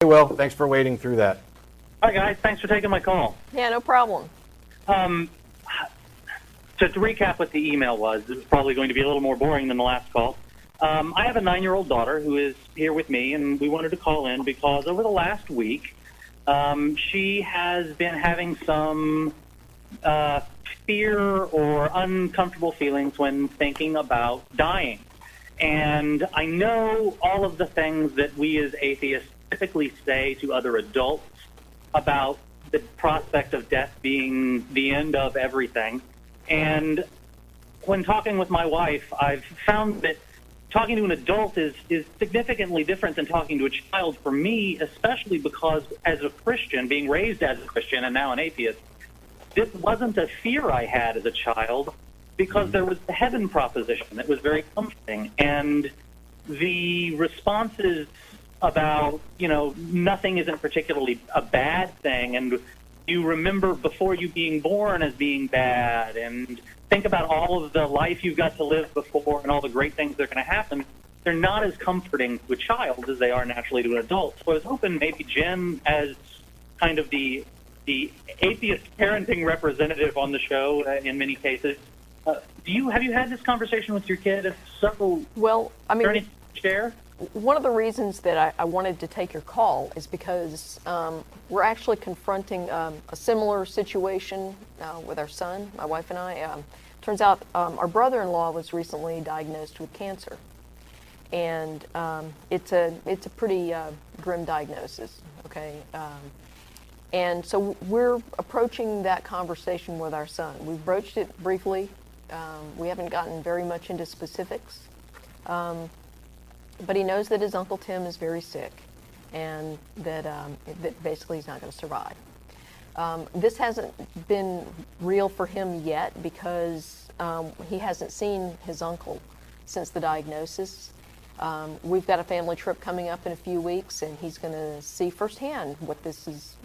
Hey, Will, thanks for waiting through that. Hi, guys. Thanks for taking my call. Yeah, no problem. To recap what the email was, this is probably going to be a little more boring than the last call. I have a 9-year-old daughter who is here with me, and we wanted to call in because over the last week, she has been having some fear or uncomfortable feelings when thinking about dying. And I know all of the things that we as atheists typically say to other adults about the prospect of death being the end of everything. And when talking with my wife, I've found that talking to an adult is significantly different than talking to a child for me, especially because as a Christian, being raised as a Christian and now an atheist, this wasn't a fear I had as a child because there was the heaven proposition that was very comforting. And the responses about, nothing isn't particularly a bad thing, and you remember before you being born as being bad, and think about all of the life you've got to live before and all the great things that are going to happen, they're not as comforting to a child as they are naturally to an adult. So I was hoping maybe Jen, as kind of the atheist parenting representative on the show in many cases, have you had this conversation with your kid? If so, well, I mean, anything to share? One of the reasons that I wanted to take your call is because we're actually confronting a similar situation with our son, my wife and I. Turns out our brother-in-law was recently diagnosed with cancer, and it's a pretty grim diagnosis. Okay, and so we're approaching that conversation with our son. We've broached it briefly. We haven't gotten very much into specifics. But he knows that his Uncle Tim is very sick and that basically he's not going to survive. This hasn't been real for him yet because he hasn't seen his uncle since the diagnosis. We've got a family trip coming up in a few weeks, and he's going to see firsthand what this is,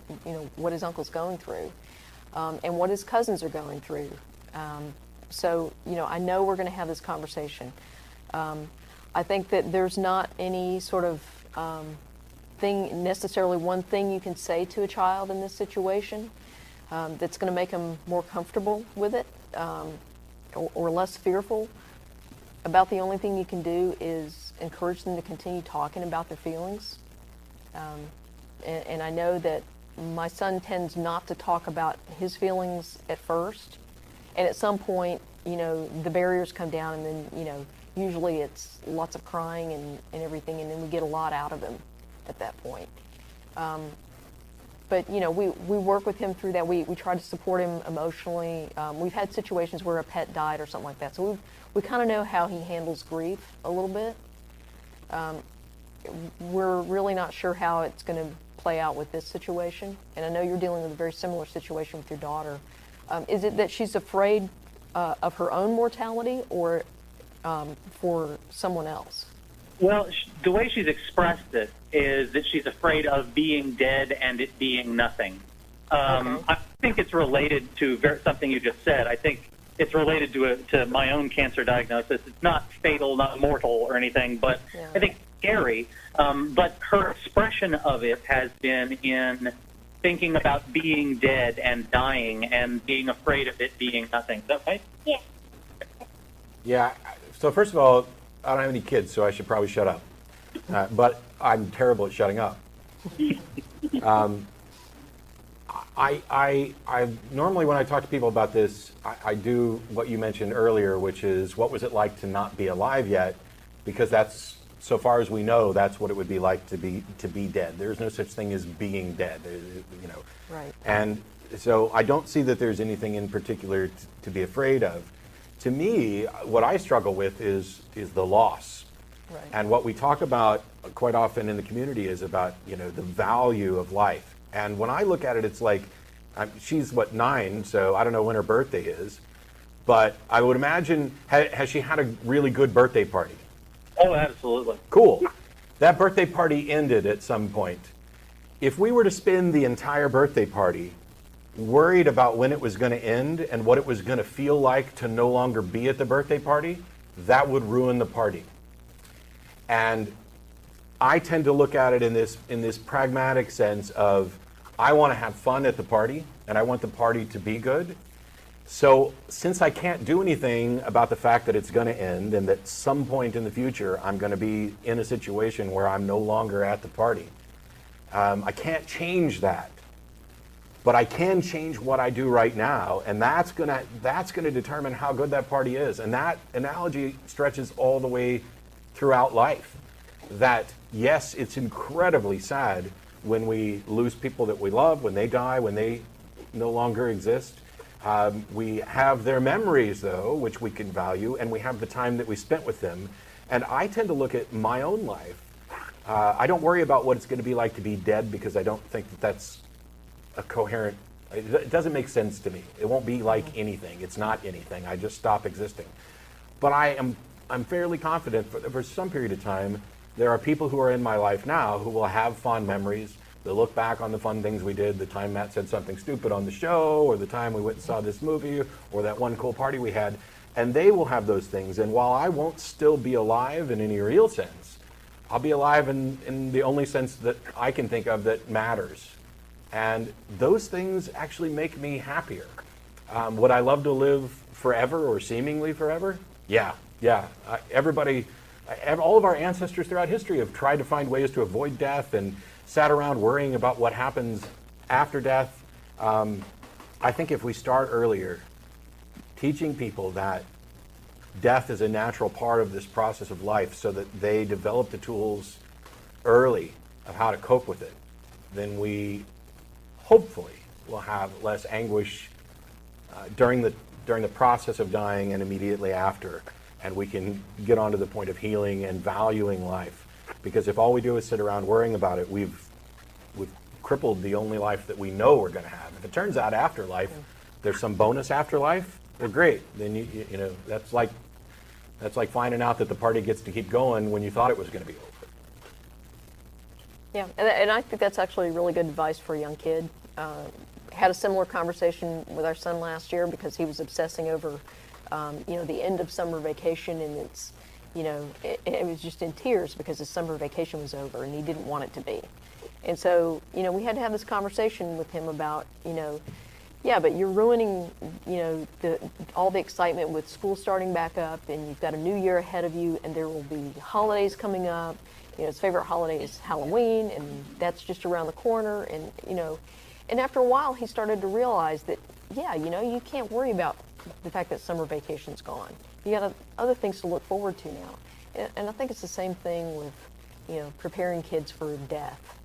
what his uncle's going through and what his cousins are going through. So, I know we're going to have this conversation. I think that there's not any sort of one thing you can say to a child in this situation that's going to make them more comfortable with it or less fearful. About the only thing you can do is encourage them to continue talking about their feelings. And I know that my son tends not to talk about his feelings at first. And at some point, the barriers come down, and then, usually it's lots of crying and everything, and then we get a lot out of him at that point. But, we work with him through that. We try to support him emotionally. We've had situations where a pet died or something like that. So we kind of know how he handles grief a little bit. We're really not sure how it's going to play out with this situation. And I know you're dealing with a very similar situation with your daughter. Is it that she's afraid of her own mortality or for someone else? Well, the way she's expressed it is that she's afraid of being dead and it being nothing. Okay. I think it's related to something you just said. I think it's related to my own cancer diagnosis. It's not fatal, not mortal or anything, but yeah. I think it's scary. But her expression of it has been in thinking about being dead and dying and being afraid of it being nothing. Is that right? Yeah. Yeah. So first of all, I don't have any kids, so I should probably shut up. But I'm terrible at shutting up. I normally, when I talk to people about this, I do what you mentioned earlier, which is what was it like to not be alive yet? Because that's, so far as we know, that's what it would be like to be dead. There's no such thing as being dead, Right. And so I don't see that there's anything in particular to be afraid of. To me, what I struggle with is the loss. Right. And what we talk about quite often in the community is about, the value of life. And when I look at it, it's like, she's 9, so I don't know when her birthday is, but I would imagine, has she had a really good birthday party? Oh, absolutely. Cool. That birthday party ended at some point. If we were to spend the entire birthday party worried about when it was going to end and what it was going to feel like to no longer be at the birthday party, that would ruin the party. And I tend to look at it in this pragmatic sense of, I want to have fun at the party, and I want the party to be good. So since I can't do anything about the fact that it's going to end, and that some point in the future I'm going to be in a situation where I'm no longer at the party, I can't change that. But I can change what I do right now, and that's gonna determine how good that party is. And that analogy stretches all the way throughout life. That yes, it's incredibly sad when we lose people that we love, when they die, when they no longer exist. We have their memories, though, which we can value, and we have the time that we spent with them. And I tend to look at my own life. I don't worry about what it's going to be like to be dead, because I don't think that that's a coherent, it doesn't make sense to me. It won't be like anything. It's not anything. I just stop existing. But I'm fairly confident for some period of time, there are people who are in my life now who will have fond memories. They'll look back on the fun things we did, the time Matt said something stupid on the show, or the time we went and saw this movie, or that one cool party we had, and they will have those things. And while I won't still be alive in any real sense, I'll be alive in the only sense that I can think of that matters. And those things actually make me happier. Would I love to live forever, or seemingly forever? Yeah. All of our ancestors throughout history have tried to find ways to avoid death and sat around worrying about what happens after death. I think if we start earlier, teaching people that death is a natural part of this process of life, so that they develop the tools early of how to cope with it, then we hopefully will have less anguish during the process of dying and immediately after, and we can get on to the point of healing and valuing life. Because if all we do is sit around worrying about it, we've crippled the only life that we know we're going to have. If it turns out afterlife, there's some bonus afterlife, well, great. Then you know that's like finding out that the party gets to keep going when you thought it was going to be over. Yeah, and I think that's actually really good advice for a young kid. Had a similar conversation with our son last year, because he was obsessing over, the end of summer vacation, and it's, it was just in tears because his summer vacation was over and he didn't want it to be. And so, we had to have this conversation with him about, yeah, but you're ruining, all the excitement with school starting back up, and you've got a new year ahead of you, and there will be holidays coming up. His favorite holiday is Halloween, and that's just around the corner. And, and after a while, he started to realize that, yeah, you can't worry about the fact that summer vacation's gone. You got other things to look forward to now. And I think it's the same thing with, preparing kids for death.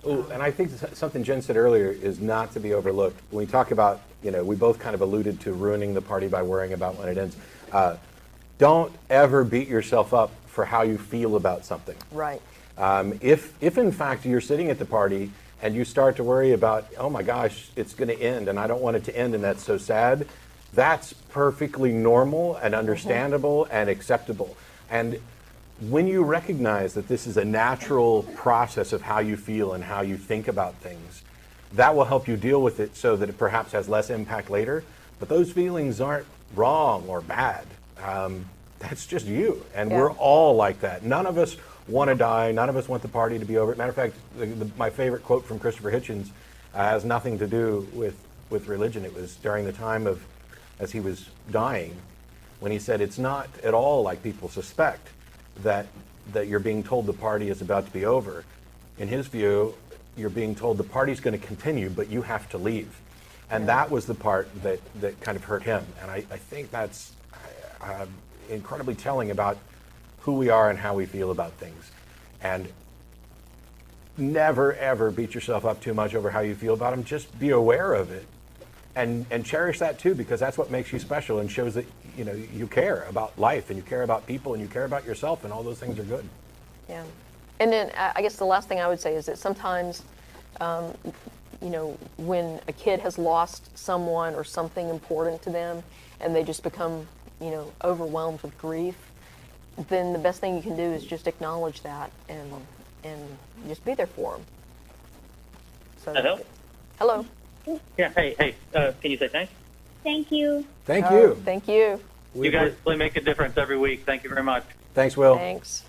Oh, and I think something Jen said earlier is not to be overlooked. When we talk about, we both kind of alluded to ruining the party by worrying about when it ends. Don't ever beat yourself up for how you feel about something. Right. If in fact you're sitting at the party and you start to worry about, oh my gosh, it's going to end and I don't want it to end and that's so sad, that's perfectly normal and understandable and acceptable. And when you recognize that this is a natural process of how you feel and how you think about things, that will help you deal with it so that it perhaps has less impact later. But those feelings aren't wrong or bad. That's just you. And we're all like that. None of us want to die. None of us want the party to be over. Matter of fact, my favorite quote from Christopher Hitchens has nothing to do with religion. It was during the time of, as he was dying, when he said, it's not at all like people suspect that you're being told the party is about to be over. In his view, you're being told the party's going to continue, but you have to leave. And that was the part that kind of hurt him. And I think that's incredibly telling about who we are and how we feel about things. And never, ever beat yourself up too much over how you feel about them. Just be aware of it and cherish that too, because that's what makes you special and shows that you care about life and you care about people and you care about yourself, and all those things are good. Yeah. And then I guess the last thing I would say is that sometimes when a kid has lost someone or something important to them and they just become, overwhelmed with grief, then the best thing you can do is just acknowledge that and just be there for them. So, Hello? Hello. Yeah, hey, can you say thanks? Thank you. Thank you. Thank you. You guys really make a difference every week. Thank you very much. Thanks, Will. Thanks.